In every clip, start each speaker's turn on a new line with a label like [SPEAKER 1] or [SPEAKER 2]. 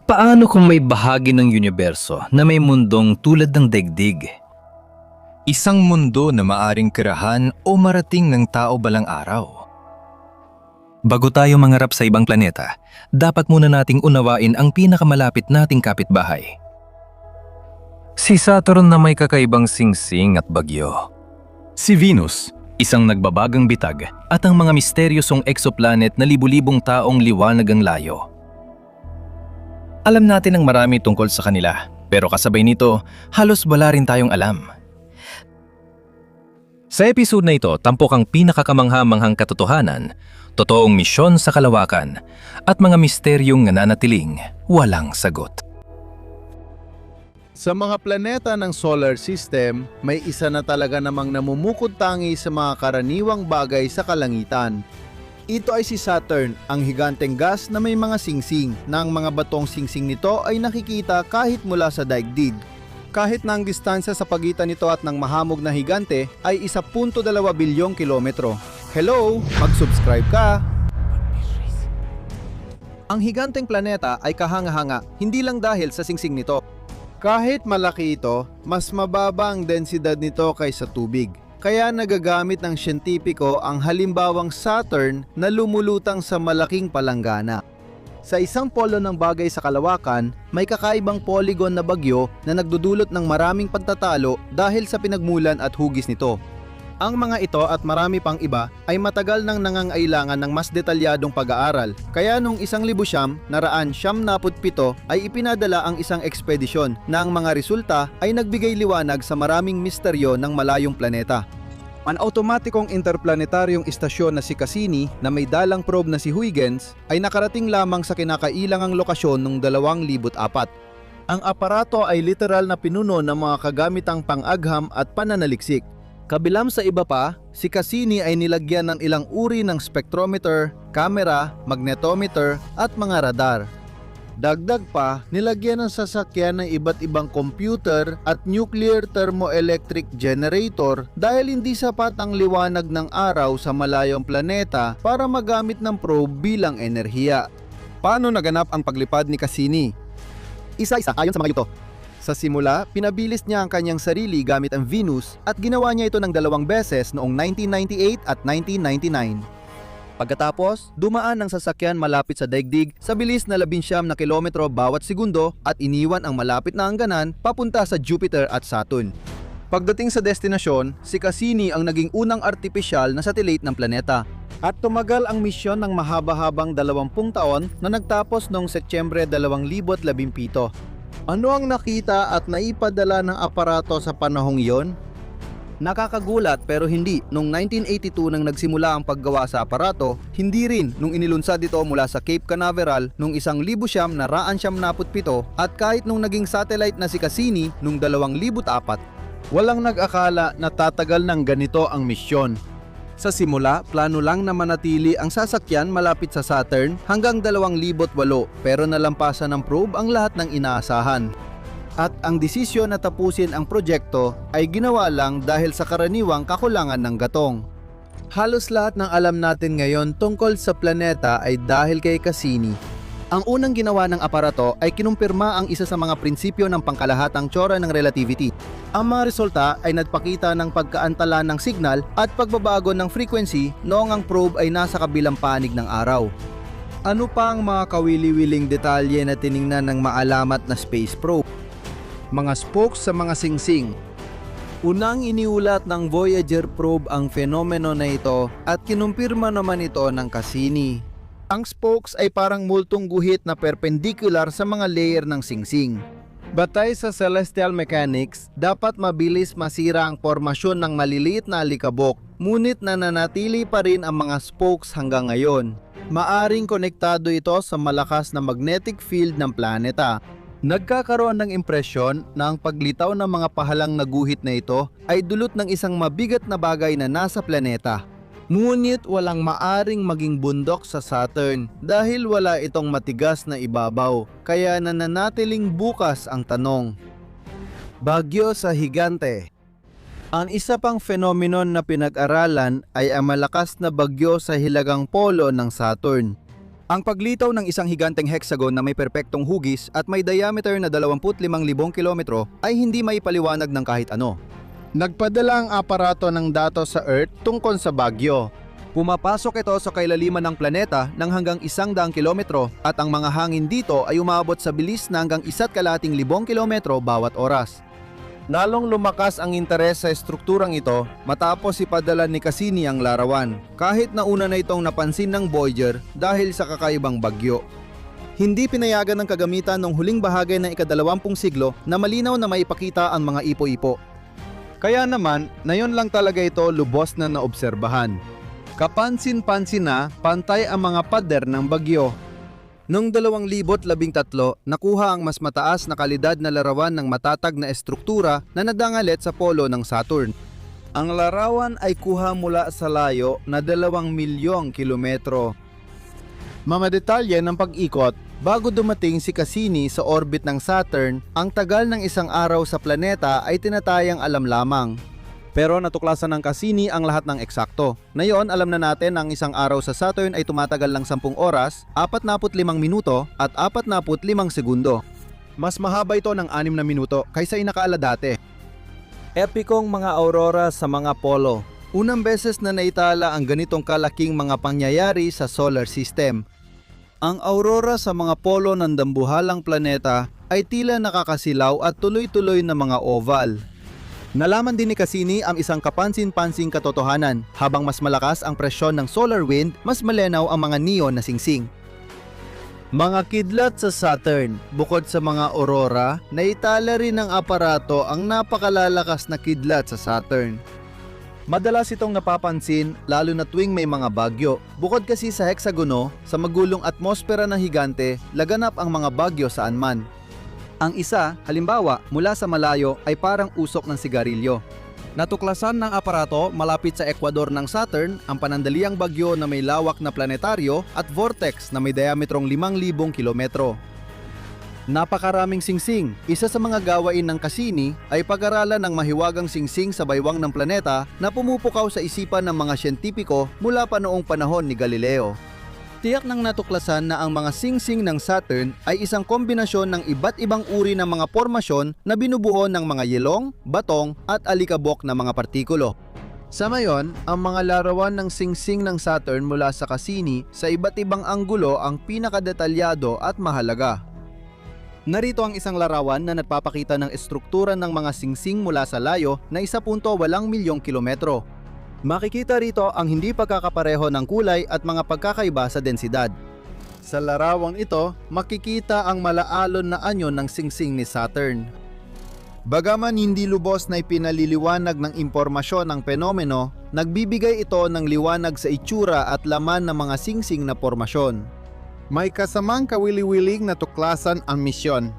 [SPEAKER 1] Paano kung may bahagi ng universo na may mundong tulad ng daigdig?
[SPEAKER 2] Isang mundo na maaring tirahan o marating ng tao balang araw.
[SPEAKER 3] Bago tayo mangarap sa ibang planeta, dapat muna nating unawain ang pinakamalapit nating kapitbahay. Si Saturn na may kakaibang singsing at bagyo. Si Venus, isang nagbabagang bitag at ang mga misteryosong exoplanet na libu-libong taong liwanag ang layo. Alam natin ang marami tungkol sa kanila, pero kasabay nito, halos wala rin tayong alam. Sa episode na ito, tampok ang pinakakamangha-manghang katotohanan, totoong misyon sa kalawakan, at mga misteryong nananatiling walang sagot.
[SPEAKER 4] Sa mga planeta ng solar system, may isa na talaga namang namumukod-tangi sa mga karaniwang bagay sa kalangitan. Ito ay si Saturn, ang higanteng gas na may mga singsing, na ang mga batong singsing nito ay nakikita kahit mula sa daigdig. Kahit na ang distansya sa pagitan nito at ng mahamog na higante ay 1.2 bilyong kilometro. Hello! Mag-subscribe ka! Ang higanteng planeta ay kahanga-hanga, hindi lang dahil sa singsing nito. Kahit malaki ito, mas mababa ang densidad nito kaysa tubig. Kaya nagagamit ng siyentipiko ang halimbawang Saturn na lumulutang sa malaking palanggana. Sa isang polo ng bagay sa kalawakan, may kakaibang polygon na bagyo na nagdudulot ng maraming pagtatalo dahil sa pinagmulan at hugis nito. Ang mga ito at marami pang iba ay matagal nang nangangailangan ng mas detalyadong pag-aaral. Kaya noong 1997 ay ipinadala ang isang ekspedisyon na ang mga resulta ay nagbigay liwanag sa maraming misteryo ng malayong planeta. Ang automatikong interplanetaryong istasyon na si Cassini na may dalang probe na si Huygens ay nakarating lamang sa kinakailangang lokasyon noong 2004. Ang aparato ay literal na pinuno ng mga kagamitang pang-agham at pananaliksik. Kabilang sa iba pa, si Cassini ay nilagyan ng ilang uri ng spectrometer, camera, magnetometer at mga radar. Dagdag pa, nilagyan ng sasakyan ng iba't ibang computer at nuclear thermoelectric generator dahil hindi sapat ang liwanag ng araw sa malayong planeta para magamit ng probe bilang enerhiya. Paano naganap ang paglipad ni Cassini? Isa-isa ayon sa mga yuto. Sa simula, pinabilis niya ang kanyang sarili gamit ang Venus at ginawa niya ito ng 2 beses noong 1998 at 1999. Pagkatapos, dumaan ang sasakyan malapit sa daigdig sa bilis na 19 na kilometro bawat segundo at iniwan ang malapit na hangganan papunta sa Jupiter at Saturn. Pagdating sa destinasyon, si Cassini ang naging unang artipisyal na satellite ng planeta. At tumagal ang misyon ng mahaba-habang 20 taon na nagtapos noong Setyembre 2017. Ano ang nakita at naipadala ng aparato sa panahong iyon? Nakakagulat pero hindi. Noong 1982 nang nagsimula ang paggawa sa aparato, hindi rin nung inilunsad ito mula sa Cape Canaveral noong 1997 at kahit nung naging satellite na si Cassini noong 2004. Walang nag-akala na tatagal ng ganito ang misyon. Sa simula, plano lang na manatili ang sasakyan malapit sa Saturn hanggang 2008 pero nalampasan ng probe ang lahat ng inaasahan. At ang desisyon na tapusin ang proyekto ay ginawa lang dahil sa karaniwang kakulangan ng gatong. Halos lahat ng alam natin ngayon tungkol sa planeta ay dahil kay Cassini. Ang unang ginawa ng aparato ay kinumpirma ang isa sa mga prinsipyo ng pangkalahatang tsura ng relativity. Ang mga resulta ay nagpakita ng pagkaantala ng signal at pagbabago ng frequency noong ang probe ay nasa kabilang panig ng araw. Ano pa ang mga kawili-wiling detalye na tiningnan ng maalamat na space probe? Mga spokes sa mga singsing. Unang iniulat ng Voyager probe ang fenomeno na ito at kinumpirma naman ito ng Cassini. Ang spokes ay parang multong guhit na perpendicular sa mga layer ng singsing. Batay sa celestial mechanics, dapat mabilis masira ang formasyon ng maliliit na alikabok, ngunit nananatili pa rin ang mga spokes hanggang ngayon. Maaring konektado ito sa malakas na magnetic field ng planeta. Nagkakaroon ng impresyon na ang paglitaw ng mga pahalang na guhit na ito ay dulot ng isang mabigat na bagay na nasa planeta. Ngunit walang maaring maging bundok sa Saturn dahil wala itong matigas na ibabaw, kaya nananatiling bukas ang tanong. Bagyo sa higante. Ang isa pang phenomenon na pinag-aralan ay ang malakas na bagyo sa hilagang polo ng Saturn. Ang paglitaw ng isang higanteng hexagon na may perpektong hugis at may diameter na 25,000 kilometro ay hindi maipaliwanag ng kahit ano. Nagpadala ang aparato ng datos sa Earth tungkol sa bagyo. Pumapasok ito sa kailaliman ng planeta ng hanggang 100 kilometro at ang mga hangin dito ay umabot sa bilis na hanggang 1,000 kilometro bawat oras. Lalong lumakas ang interes sa estrukturang ito matapos ipadala ni Cassini ang larawan, kahit na una na itong napansin ng Voyager dahil sa kakaibang bagyo. Hindi pinayagan ng kagamitan ng huling bahagi ng ika-20 siglo na malinaw na maipakita ang mga ipo-ipo. Kaya naman, nayon lang talaga ito lubos na naobserbahan. Kapansin-pansin na pantay ang mga pader ng bagyo. Noong 2013, nakuha ang mas mataas na kalidad na larawan ng matatag na estruktura na nadangalit sa polo ng Saturn. Ang larawan ay kuha mula sa layo na 2,000,000 kilometro. Mamadetalye ng pag-ikot, bago dumating si Cassini sa orbit ng Saturn, ang tagal ng isang araw sa planeta ay tinatayang alam lamang. Pero natuklasan ng Cassini ang lahat ng eksakto. Ngayon, alam na natin na ang isang araw sa Saturn ay tumatagal ng 10 oras, 45 minuto at 45 segundo. Mas mahaba ito ng 6 na minuto kaysa inakaala dati. Epikong mga aurora sa mga polo. Unang beses na naitala ang ganitong kalaking mga pangyayari sa solar system. Ang aurora sa mga polo ng dambuhalang planeta ay tila nakakasilaw at tuloy-tuloy na mga oval. Nalaman din ni Cassini ang isang kapansin-pansing katotohanan. Habang mas malakas ang presyon ng solar wind, mas malinaw ang mga neon na singsing. Mga kidlat sa Saturn. Bukod sa mga aurora, naitala rin ng aparato ang napakalalakas na kidlat sa Saturn. Madalas itong napapansin lalo na tuwing may mga bagyo. Bukod kasi sa heksagono, sa magulong atmosfera ng higante, laganap ang mga bagyo saan man. Ang isa, halimbawa, mula sa malayo ay parang usok ng sigarilyo. Natuklasan ng aparato malapit sa Ecuador ng Saturn ang panandaliang bagyo na may lawak na planetaryo at vortex na may diametrong 5,000 kilometro. Napakaraming singsing. Isa sa mga gawain ng Cassini ay pag-aralan ng mahiwagang singsing sa baywang ng planeta na pumupukaw sa isipan ng mga siyentipiko mula pa noong panahon ni Galileo. Tiyak nang natuklasan na ang mga singsing ng Saturn ay isang kombinasyon ng iba't ibang uri ng mga formasyon na binubuo ng mga yelong, batong at alikabok na mga partikulo. Sa ngayon, ang mga larawan ng singsing ng Saturn mula sa Cassini sa iba't ibang anggulo ang pinakadetalyado at mahalaga. Narito ang isang larawan na nagpapakita ng estruktura ng mga singsing mula sa layo na 1,800,000 kilometro. Makikita rito ang hindi pagkakapareho ng kulay at mga pagkakaiba sa densidad. Sa larawang ito, makikita ang malaalon na anyo ng singsing ni Saturn. Bagaman hindi lubos na ipinaliliwanag ng impormasyon ang penomeno, nagbibigay ito ng liwanag sa itsura at laman ng mga singsing na pormasyon. May kasamang kawili-wiling na tuklasan ang misyon.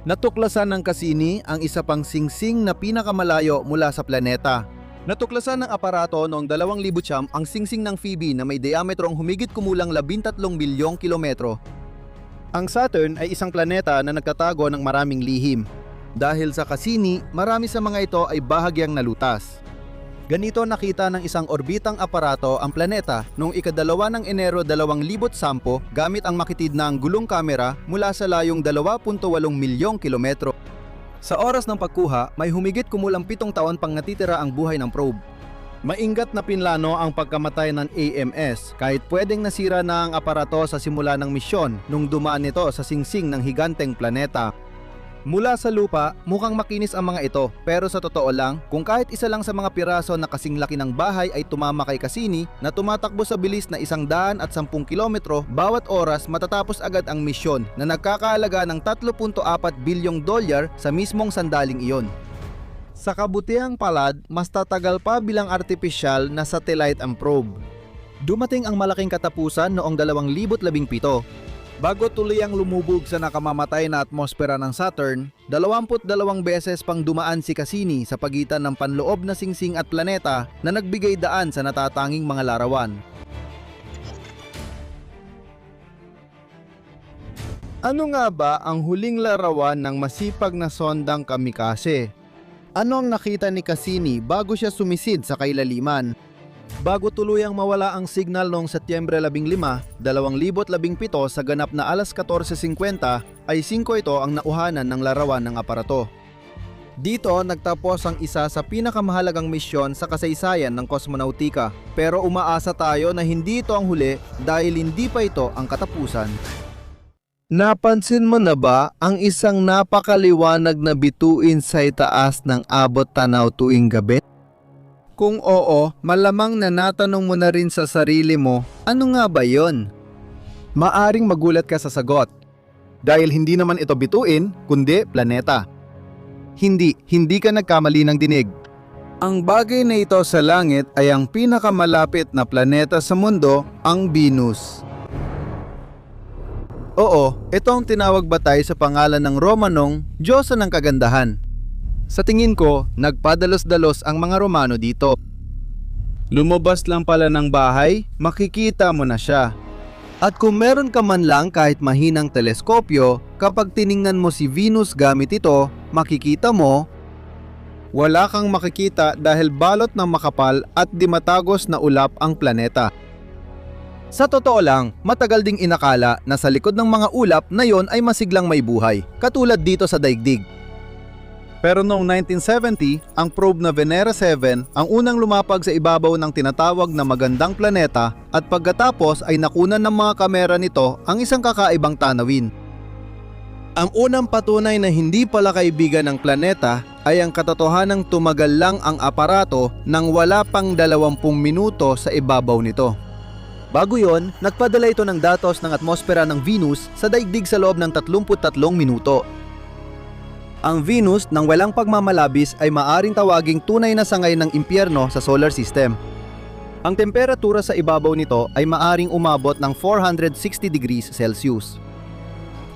[SPEAKER 4] Natuklasan ng Cassini ang isa pang singsing na pinakamalayo mula sa planeta. Natuklasan ng aparato noong 2009 ang singsing ng Phoebe na may diametrong humigit kumulang 13 bilyong kilometro. Ang Saturn ay isang planeta na nagtatago ng maraming lihim. Dahil sa Cassini, marami sa mga ito ay bahagyang nalutas. Ganito nakita ng isang orbitang aparato ang planeta noong ika-2 ng Enero 2010 gamit ang makitid na ang gulong kamera mula sa layong 2.8 milyong kilometro. Sa oras ng pagkuha, may humigit kumulang 7 taon pang natitira ang buhay ng probe. Maingat na pinlano ang pagkamatay ng AMS kahit pwedeng nasira na ang aparato sa simula ng misyon nung dumaan ito sa singsing ng higanteng planeta. Mula sa lupa, mukhang makinis ang mga ito, pero sa totoo lang, kung kahit isa lang sa mga piraso na kasing laki ng bahay ay tumama kay Cassini na tumatakbo sa bilis na 110 kilometro bawat oras, matatapos agad ang misyon na nagkakaalaga ng $3.4 bilyong sa mismong sandaling iyon. Sa kabutihang palad, mas tatagal pa bilang artipisyal na satellite ang probe. Dumating ang malaking katapusan noong 2017. Bago tuluyang lumubog sa nakamamatay na atmosfera ng Saturn, 22 beses pang dumaan si Cassini sa pagitan ng panloob na singsing at planeta na nagbigay daan sa natatanging mga larawan. Ano nga ba ang huling larawan ng masipag na sondang kamikaze? Ano ang nakita ni Cassini bago siya sumisid sa kailaliman? Bago tuluyang mawala ang signal noong Setyembre 15, 2017 sa ganap na alas 14:50 ay 5 ito ang nauhanan ng larawan ng aparato. Dito nagtapos ang isa sa pinakamahalagang misyon sa kasaysayan ng kosmonautika, pero umaasa tayo na hindi ito ang huli dahil hindi pa ito ang katapusan. Napansin mo na ba ang isang napakaliwanag na bituin sa itaas ng abot tanaw tuwing gabi? Kung oo, malamang na natanong mo na rin sa sarili mo, ano nga ba yon? Maaring magulat ka sa sagot. Dahil hindi naman ito bituin, kundi planeta. Hindi ka nagkamali ng dinig. Ang bagay na ito sa langit ay ang pinakamalapit na planeta sa mundo, ang Venus. Oo, ito ang tinawag batay sa pangalan ng Romanong, Diyosa ng kagandahan. Sa tingin ko, nagpadalos-dalos ang mga Romano dito. Lumabas lang pala ng bahay, makikita mo na siya. At kung meron ka man lang kahit mahinang teleskopyo, kapag tiningnan mo si Venus gamit ito, makikita mo, wala kang makikita dahil balot ng makapal at di matagos na ulap ang planeta. Sa totoo lang, matagal ding inakala na sa likod ng mga ulap na yon ay masiglang may buhay, katulad dito sa daigdig. Pero noong 1970, ang probe na Venera 7 ang unang lumapag sa ibabaw ng tinatawag na magandang planeta at pagkatapos ay nakunan ng mga kamera nito ang isang kakaibang tanawin. Ang unang patunay na hindi pala kaibigan ng planeta ay ang katotohanang tumagal lang ang aparato nang wala pang 20 minuto sa ibabaw nito. Bago yon, nagpadala ito ng datos ng atmosfera ng Venus sa daigdig sa loob ng 33 minuto. Ang Venus nang walang pagmamalabis ay maaring tawaging tunay na sangay ng impyerno sa solar system. Ang temperatura sa ibabaw nito ay maaring umabot ng 460 degrees Celsius.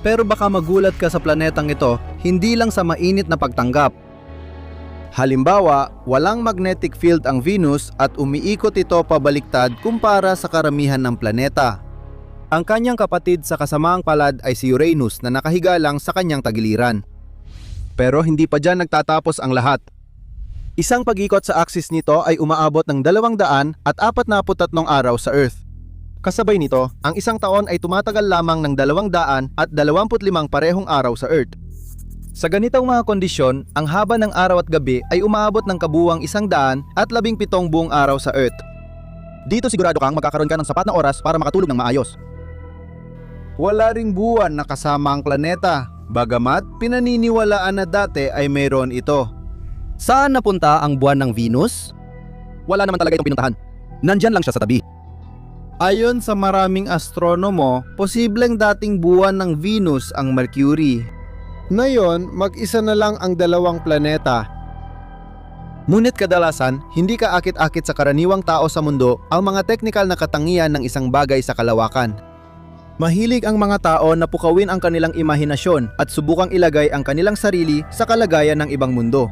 [SPEAKER 4] Pero baka magulat ka sa planetang ito hindi lang sa mainit na pagtanggap. Halimbawa, walang magnetic field ang Venus at umiikot ito pabaliktad kumpara sa karamihan ng planeta. Ang kanyang kapatid sa kasamaang palad ay si Uranus na nakahiga lang sa kanyang tagiliran. Pero hindi pa dyan nagtatapos ang lahat. Isang pag-ikot sa axis nito ay umaabot ng 243 araw sa Earth. Kasabay nito, ang isang taon ay tumatagal lamang ng 225 parehong araw sa Earth. Sa ganitong mga kondisyon, ang haba ng araw at gabi ay umaabot ng kabuuang 117 buong araw sa Earth. Dito sigurado kang magkakaroon ka ng sapat na oras para makatulog ng maayos. Wala ring buwan na kasama ang planeta. Bagamat pinaniniwalaan na dati ay mayroon ito. Saan napunta ang buwan ng Venus? Wala naman talaga itong pinuntahan. Nandyan lang siya sa tabi. Ayon sa maraming astronomo, posibleng dating buwan ng Venus ang Mercury. Ngayon, mag-isa na lang ang dalawang planeta. Ngunit kadalasan, hindi kaakit-akit sa karaniwang tao sa mundo ang mga teknikal na katangian ng isang bagay sa kalawakan. Mahilig ang mga tao na pukawin ang kanilang imahinasyon at subukang ilagay ang kanilang sarili sa kalagayan ng ibang mundo.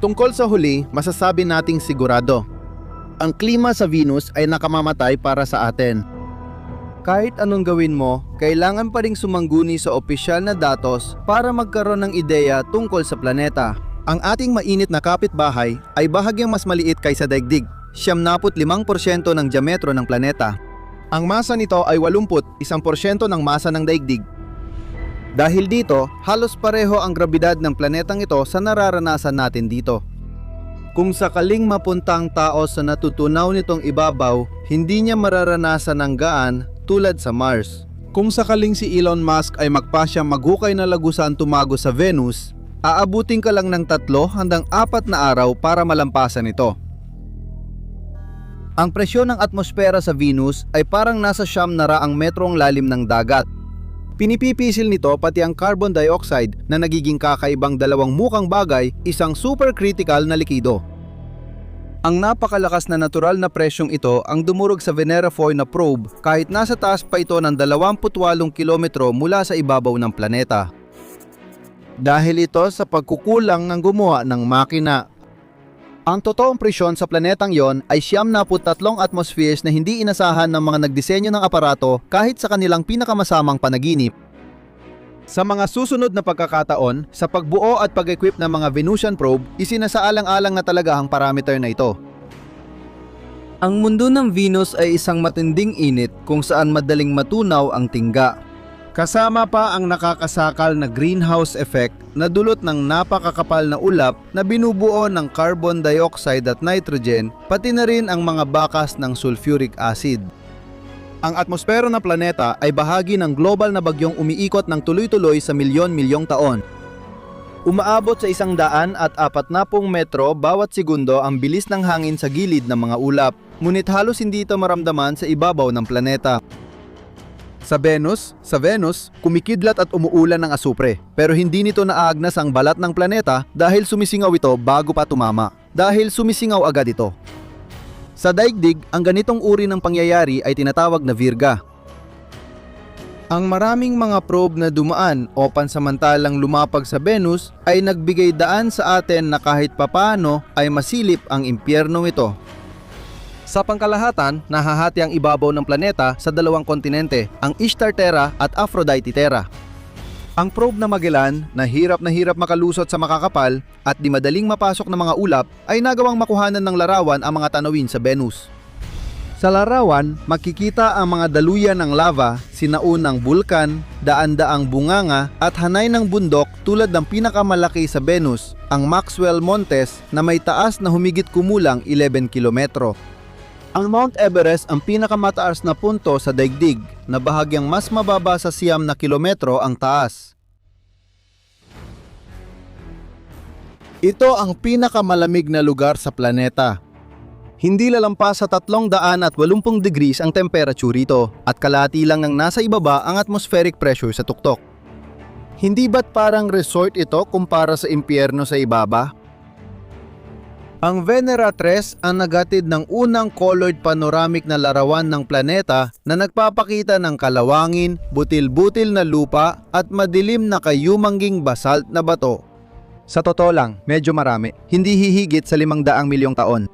[SPEAKER 4] Tungkol sa huli, masasabi nating sigurado. Ang klima sa Venus ay nakamamatay para sa atin. Kahit anong gawin mo, kailangan pa ring sumangguni sa opisyal na datos para magkaroon ng ideya tungkol sa planeta. Ang ating mainit na kapitbahay ay bahagyang mas maliit kaysa daigdig, 75% ng diametro ng planeta. Ang masa nito ay 81% ng masa ng daigdig. Dahil dito, halos pareho ang grabidad ng planetang ito sa nararanasan natin dito. Kung sakaling mapunta ang tao sa natutunaw nitong ibabaw, hindi niya mararanasan ng gaan tulad sa Mars. Kung sakaling si Elon Musk ay magpasyang maghukay na lagusan tumago sa Venus, aabutin ka lang ng 3 hanggang 4 na araw para malampasan ito. Ang presyon ng atmosfera sa Venus ay parang nasa 900 metrong lalim ng dagat. Pinipipisil nito pati ang carbon dioxide na nagiging kakaibang dalawang mukang bagay, isang supercritical na likido. Ang napakalakas na natural na presyong ito ang dumurog sa Venera 4 na probe kahit nasa taas pa ito ng 28 kilometro mula sa ibabaw ng planeta. Dahil ito sa pagkukulang ng gumawa ng makina. Ang totoong presyon sa planetang yon ay 73 atmospheres na hindi inasahan ng mga nagdisenyo ng aparato kahit sa kanilang pinakamasamang panaginip. Sa mga susunod na pagkakataon, sa pagbuo at pag-equip ng mga Venusian probe, isinasaalang-alang na talaga ang parameter na ito. Ang mundo ng Venus ay isang matinding init kung saan madaling matunaw ang tingga. Kasama pa ang nakakasakal na greenhouse effect na dulot ng napakakapal na ulap na binubuo ng carbon dioxide at nitrogen, pati na rin ang mga bakas ng sulfuric acid. Ang atmosfera ng planeta ay bahagi ng global na bagyong umiikot ng tuloy-tuloy sa milyon-milyong taon. Umaabot sa 140 metro bawat segundo ang bilis ng hangin sa gilid ng mga ulap, ngunit halos hindi ito maramdaman sa ibabaw ng planeta. Sa Venus, kumikidlat at umuulan ng asupre, pero hindi nito naagnas ang balat ng planeta dahil sumisingaw ito bago pa tumama. Dahil sumisingaw agad ito. Sa daigdig, ang ganitong uri ng pangyayari ay tinatawag na virga. Ang maraming mga probe na dumaan o pansamantalang lumapag sa Venus ay nagbigay daan sa atin na kahit papano ay masilip ang impyernong ito. Sa pangkalahatan, nahahati ang ibabaw ng planeta sa dalawang kontinente, ang Ishtar Terra at Aphrodite Terra. Ang probe na Magellan, na hirap makalusot sa makakapal at di madaling mapasok ng mga ulap, ay nagawang makuhanan ng larawan ang mga tanawin sa Venus. Sa larawan, makikita ang mga daluyan ng lava, sinaunang bulkan, daan-daang bunganga at hanay ng bundok tulad ng pinakamalaki sa Venus, ang Maxwell Montes na may taas na humigit kumulang 11 kilometro. Ang Mount Everest ang pinakamataas na punto sa daigdig na bahagyang mas mababa sa 9 na kilometro ang taas. Ito ang pinakamalamig na lugar sa planeta. Hindi lalampas sa 380 degrees ang temperature rito at kalahati lang ng nasa ibaba ang atmospheric pressure sa tuktok. Hindi ba't parang resort ito kumpara sa impyerno sa ibaba? Ang Venera 3 ang nagatid ng unang colored panoramic na larawan ng planeta na nagpapakita ng kalawangin, butil-butil na lupa at madilim na kayumangging basalt na bato. Sa totoo lang, medyo marami, hindi hihigit sa 500 milyong taon.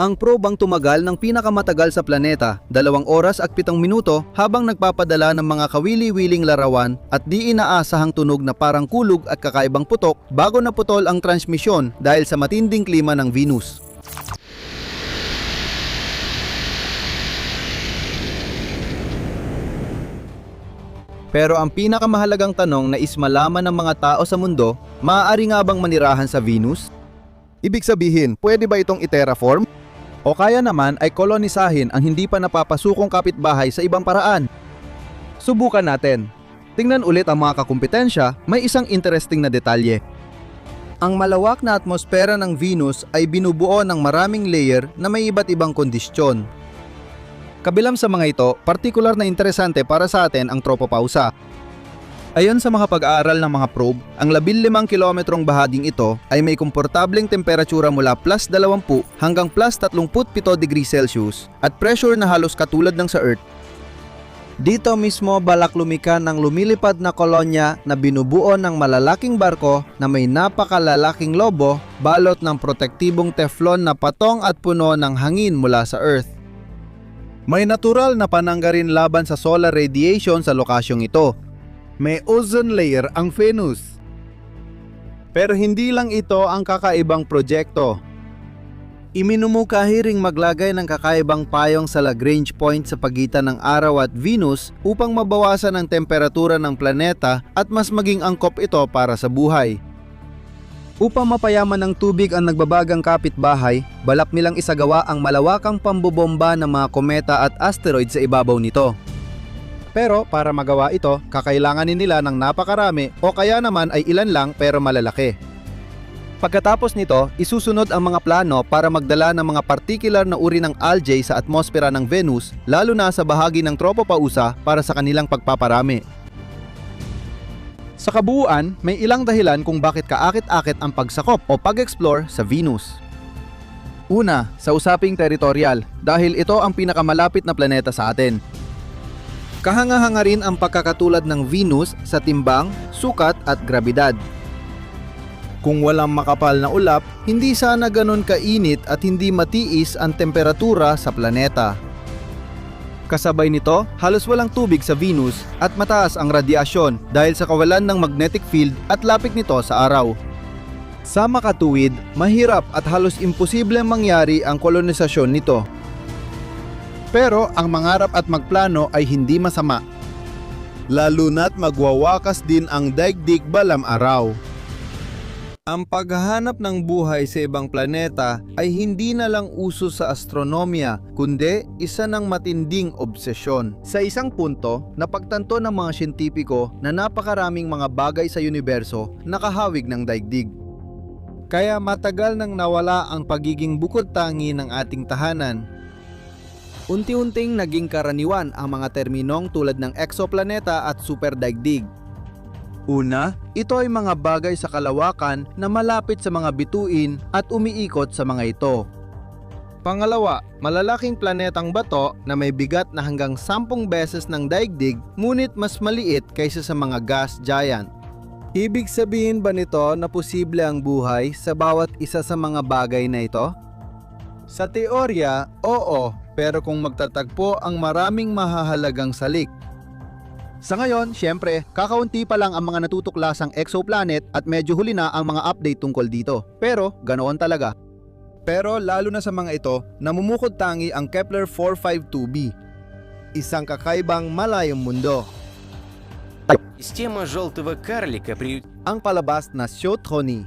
[SPEAKER 4] Ang probe ang tumagal ng pinakamatagal sa planeta, 2 oras at 7 minuto habang nagpapadala ng mga kawili-wiling larawan at di inaasahang tunog na parang kulog at kakaibang putok bago naputol ang transmisyon dahil sa matinding klima ng Venus. Pero ang pinakamahalagang tanong na malaman ng mga tao sa mundo, maaari nga bang manirahan sa Venus? Ibig sabihin, pwede ba itong i-terraform? O kaya naman ay kolonisahin ang hindi pa napapasukong kapitbahay sa ibang paraan? Subukan natin. Tingnan ulit ang mga kakumpetensya, may isang interesting na detalye. Ang malawak na atmosfera ng Venus ay binubuo ng maraming layer na may iba't ibang kondisyon. Kabilang sa mga ito, partikular na interesante para sa atin ang tropopausa. Ayon sa mga pag-aaral ng mga probe, ang 15 kilometrong bahaging ito ay may komportableng temperatura mula plus 20 hanggang plus 37 degrees Celsius at pressure na halos katulad ng sa Earth. Dito mismo balak lumika ng lumilipad na kolonya na binubuo ng malalaking barko na may napakalalaking lobo balot ng protektibong teflon na patong at puno ng hangin mula sa Earth. May natural na panangga rin laban sa solar radiation sa lokasyong ito. May ozone layer ang Venus. Pero hindi lang ito ang kakaibang proyekto. Iminumukahi ring maglagay ng kakaibang payong sa Lagrange point sa pagitan ng araw at Venus upang mabawasan ang temperatura ng planeta at mas maging angkop ito para sa buhay. Upang mapayaman ng tubig ang nagbabagang kapitbahay, balak nilang isagawa ang malawakang pambobomba ng mga kometa at asteroid sa ibabaw nito. Pero para magawa ito, kakailanganin nila ng napakarami o kaya naman ay ilan lang pero malalaki. Pagkatapos nito, isusunod ang mga plano para magdala ng mga partikular na uri ng algae sa atmosfera ng Venus, lalo na sa bahagi ng tropopausa para sa kanilang pagpaparami. Sa kabuuan, may ilang dahilan kung bakit kaakit-akit ang pagsakop o pag-explore sa Venus. Una, sa usaping teritorial, dahil ito ang pinakamalapit na planeta sa atin. Kahanga-hanga rin ang pagkakatulad ng Venus sa timbang, sukat at grabidad. Kung walang makapal na ulap, hindi sana ganun kainit at hindi matiis ang temperatura sa planeta. Kasabay nito, halos walang tubig sa Venus at mataas ang radyasyon dahil sa kawalan ng magnetic field at lapit nito sa araw. Sa makatuwid, mahirap at halos imposible mangyari ang kolonisasyon nito. Pero ang mangarap at magplano ay hindi masama. Lalo na't magwawakas din ang daigdig balang araw. Ang paghahanap ng buhay sa ibang planeta ay hindi na lang uso sa astronomiya, kundi isa ng matinding obsesyon. Sa isang punto, napagtanto ng mga siyentipiko na napakaraming mga bagay sa universo nakahawig ng daigdig. Kaya matagal nang nawala ang pagiging bukod-tangi ng ating tahanan. Unti-unting naging karaniwan ang mga terminong tulad ng exoplaneta at superdaigdig. Una, ito ay mga bagay sa kalawakan na malapit sa mga bituin at umiikot sa mga ito. Pangalawa, malalaking planetang bato na may bigat na hanggang 10 beses ng daigdig ngunit mas maliit kaysa sa mga gas giant. Ibig sabihin ba nito na posible ang buhay sa bawat isa sa mga bagay na ito? Sa teorya, oo, pero kung magtatagpo ang maraming mahahalagang salik. Sa ngayon, syempre, kakaunti pa lang ang mga natutuklasang exoplanet at medyo huli na ang mga update tungkol dito. Pero, ganoon talaga. Pero lalo na sa mga ito, namumukod tangi ang Kepler 452b, isang kakaibang malayong mundo.
[SPEAKER 5] Система желтого карлика при...
[SPEAKER 4] Ang palabas na Shotroni.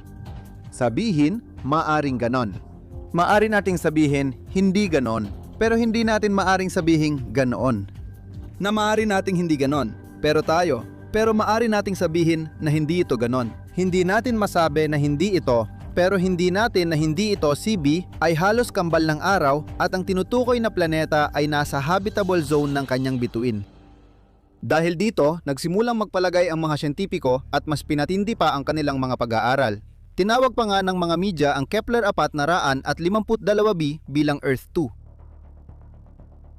[SPEAKER 4] Sabihin, maaring ganon. Maari nating sabihin, hindi ganon. Pero hindi natin maaring sabihin, ganoon. Na maari nating hindi ganon. Pero maari nating sabihin na hindi ito ganon. Hindi natin masabi na hindi ito, pero hindi natin na hindi ito CB ay halos kambal ng araw at ang tinutukoy na planeta ay nasa habitable zone ng kanyang bituin. Dahil dito, nagsimulang magpalagay ang mga siyentipiko at mas pinatindi pa ang kanilang mga pag-aaral. Tinawag pa nga ng mga media ang Kepler 452b bilang Earth 2.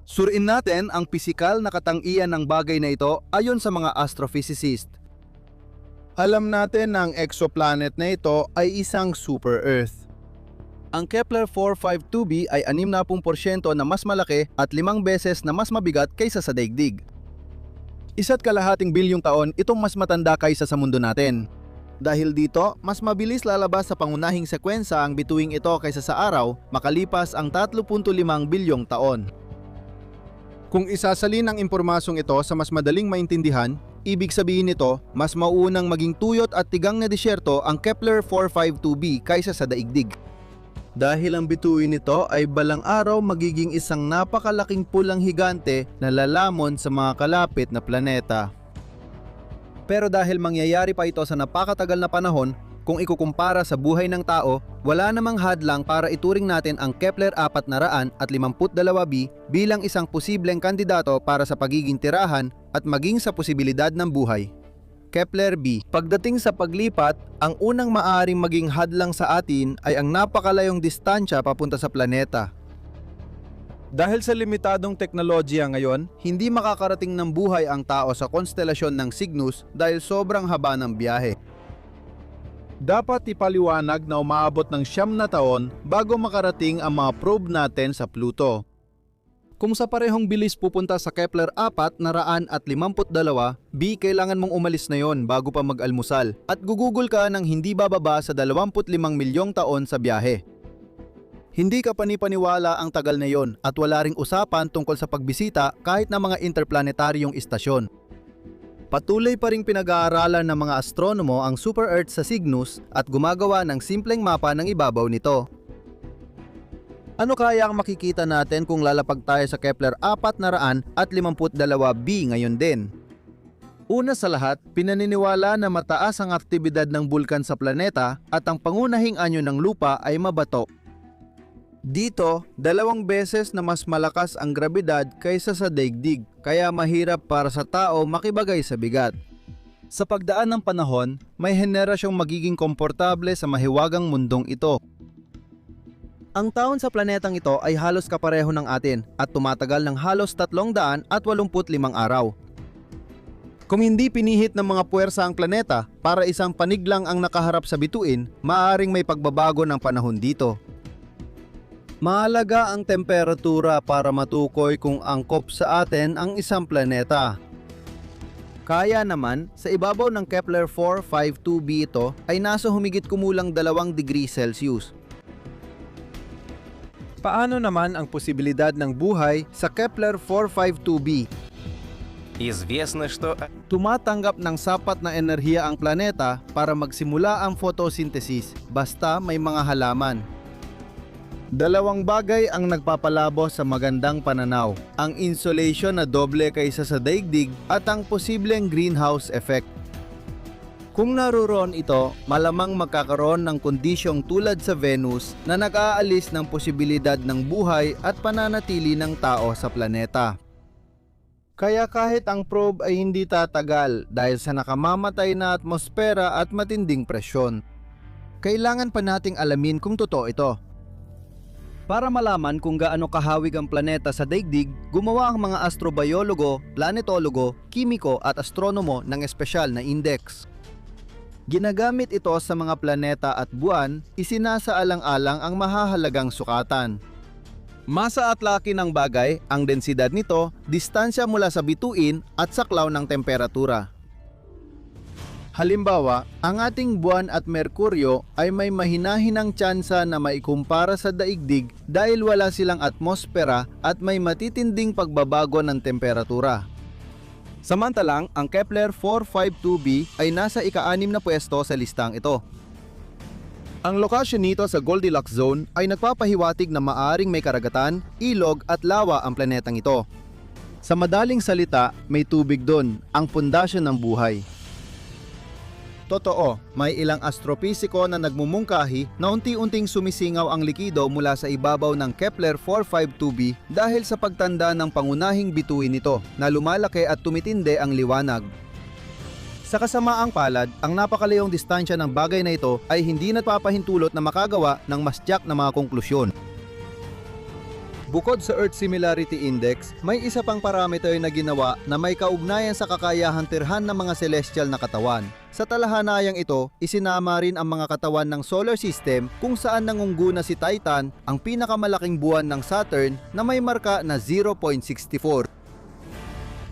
[SPEAKER 4] Suriin natin ang pisikal na katangian ng bagay na ito ayon sa mga astrophysicist. Alam natin na ang exoplanet na ito ay isang super-Earth. Ang Kepler 452b ay 60% na mas malaki at 5 beses na mas mabigat kaysa sa daigdig. 1.5 bilyong taon itong mas matanda kaysa sa mundo natin. Dahil dito, mas mabilis lalabas sa pangunahing sekwensa ang bituing ito kaysa sa araw makalipas ang 3.5 bilyong taon. Kung isasalin ang impormasyong ito sa mas madaling maintindihan, ibig sabihin nito, mas mauunang maging tuyot at tigang na disyerto ang Kepler 452b kaysa sa daigdig. Dahil ang bituin nito ay balang araw magiging isang napakalaking pulang higante na lalamon sa mga kalapit na planeta. Pero dahil mangyayari pa ito sa napakatagal na panahon, kung ikukumpara sa buhay ng tao, wala namang hadlang para ituring natin ang Kepler 452b bilang isang posibleng kandidato para sa pagiging tirahan at maging sa posibilidad ng buhay. Kepler B. Pagdating sa paglipat, ang unang maaaring maging hadlang sa atin ay ang napakalayong distansya papunta sa planeta. Dahil sa limitadong teknolohiya ngayon, hindi makakarating ng buhay ang tao sa konstelasyon ng Cygnus dahil sobrang haba ng biyahe. Dapat ipaliwanag na umaabot ng 9 na taon bago makarating ang mga probe natin sa Pluto. Kung sa parehong bilis pupunta sa Kepler 452b, kailangan mong umalis na yon bago pa mag-almusal at gugugol ka ng hindi bababa sa 25 milyong taon sa biyahe. Hindi ka panipaniwala ang tagal na yon at wala ring usapan tungkol sa pagbisita kahit na mga interplanetaryong istasyon. Patuloy pa ring pinag-aaralan ng mga astronomo ang super-Earth sa Cygnus at gumagawa ng simpleng mapa ng ibabaw nito. Ano kaya ang makikita natin kung lalapag tayo sa Kepler 452b ngayon din? Una sa lahat, pinaniniwala na mataas ang aktibidad ng bulkan sa planeta at ang pangunahing anyo ng lupa ay mabato. Dito, 2 beses na mas malakas ang grabidad kaysa sa daigdig, kaya mahirap para sa tao makibagay sa bigat. Sa pagdaan ng panahon, may henerasyong magiging komportable sa mahiwagang mundong ito. Ang taon sa planetang ito ay halos kapareho ng atin at tumatagal ng halos 385 araw. Kung hindi pinihit ng mga puwersa ang planeta para isang panig lang ang nakaharap sa bituin, maaaring may pagbabago ng panahon dito. Mahalaga ang temperatura para matukoy kung angkop sa atin ang isang planeta. Kaya naman, sa ibabaw ng Kepler 452b ito ay nasa humigit kumulang 2 degree Celsius. Paano naman ang posibilidad ng buhay sa Kepler 452b?
[SPEAKER 5] Известно, что
[SPEAKER 4] Tumatanggap ng sapat na enerhiya ang planeta para magsimula ang photosynthesis basta may mga halaman. Dalawang bagay ang nagpapalabo sa magandang pananaw, ang insolation na doble kaysa sa daigdig at ang posibleng greenhouse effect. Kung naroon ito, malamang magkakaroon ng kondisyong tulad sa Venus na nag-aalis ng posibilidad ng buhay at pananatili ng tao sa planeta. Kaya kahit ang probe ay hindi tatagal dahil sa nakamamatay na atmosfera at matinding presyon, kailangan pa nating alamin kung totoo ito. Para malaman kung gaano kahawig ang planeta sa daigdig, gumawa ang mga astrobiologo, planetologo, kimiko at astronomo ng espesyal na index. Ginagamit ito sa mga planeta at buwan, isinasaalang-alang ang mahahalagang sukatan. Masa at laki ng bagay, ang densidad nito, distansya mula sa bituin at saklaw ng temperatura. Halimbawa, ang ating buwan at Merkuryo ay may mahinahinang tsansa na maikumpara sa daigdig dahil wala silang atmosfera at may matitinding pagbabago ng temperatura. Samantalang, ang Kepler 452b ay nasa ika-6 na pwesto sa listang ito. Ang lokasyon nito sa Goldilocks Zone ay nagpapahiwatig na maaring may karagatan, ilog at lawa ang planetang ito. Sa madaling salita, may tubig doon, ang pundasyon ng buhay. Totoo, may ilang astropisiko na nagmumungkahi na unti-unting sumisingaw ang likido mula sa ibabaw ng Kepler 452b dahil sa pagtanda ng pangunahing bituin nito na lumalaki at tumitindi ang liwanag. Sa kasamaang palad, ang napakalayong distansya ng bagay na ito ay hindi nagpapahintulot na makagawa ng mas tiyak na mga konklusyon. Bukod sa Earth Similarity Index, may isa pang parameter na ginawa na may kaugnayan sa kakayahang tirhan ng mga celestial na katawan. Sa talahanayang ito, isinama rin ang mga katawan ng solar system kung saan nangungguna si Titan, ang pinakamalaking buwan ng Saturn na may marka na 0.64.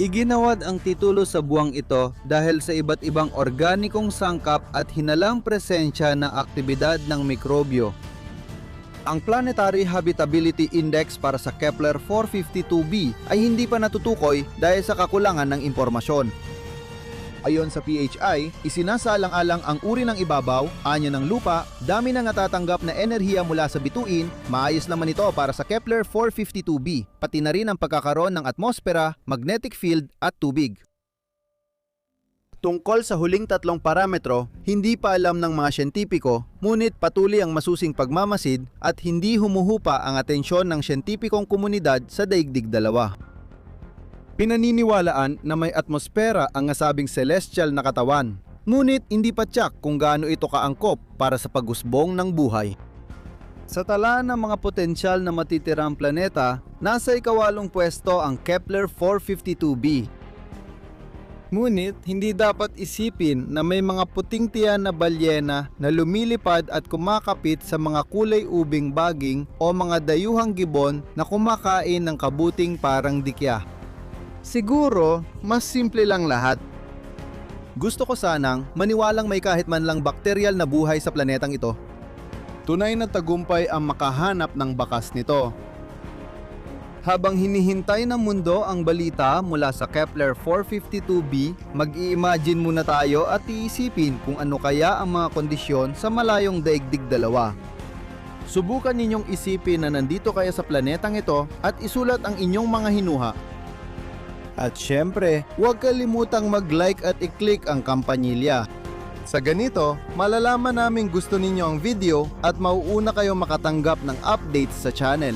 [SPEAKER 4] Iginawad ang titulo sa buwang ito dahil sa iba't ibang organikong sangkap at hinalang presensya ng aktibidad ng mikrobyo. Ang Planetary Habitability Index para sa Kepler 452b ay hindi pa natutukoy dahil sa kakulangan ng impormasyon. Ayon sa PHI, isinasaalang-alang ang uri ng ibabaw, anyo ng lupa, dami ng natatanggap na enerhiya mula sa bituin, maayos naman ito para sa Kepler 452b, pati na rin ang pagkakaroon ng atmosfera, magnetic field at tubig. Tungkol sa huling tatlong parametro, hindi pa alam ng mga siyentipiko, ngunit patuloy ang masusing pagmamasid at hindi humuhupa ang atensyon ng siyentipikong komunidad sa daigdig dalawa. Pinaniniwalaan na may atmosfera ang nasabing celestial na katawan, ngunit hindi pa tiyak kung gaano ito kaangkop para sa pag-usbong ng buhay. Sa tala ng mga potensyal na matitirang planeta, nasa ika-8 pwesto ang Kepler 452b. Ngunit hindi dapat isipin na may mga puting tiyan na balyena na lumilipad at kumakapit sa mga kulay ubing baging o mga dayuhang gibon na kumakain ng kabuting parang dikya. Siguro, mas simple lang lahat. Gusto ko sanang maniwalang may kahit man lang bakteryal na buhay sa planetang ito. Tunay na tagumpay ang makahanap ng bakas nito. Habang hinihintay ng mundo ang balita mula sa Kepler 452b, mag-i-imagine muna tayo at iisipin kung ano kaya ang mga kondisyon sa malayong daigdig dalawa. Subukan ninyong isipin na nandito kayo sa planetang ito at isulat ang inyong mga hinuha. At syempre, huwag kalimutang mag-like at i-click ang kampanilya. Sa ganito, malalaman namin gusto ninyo ang video at mauuna kayo makatanggap ng updates sa channel.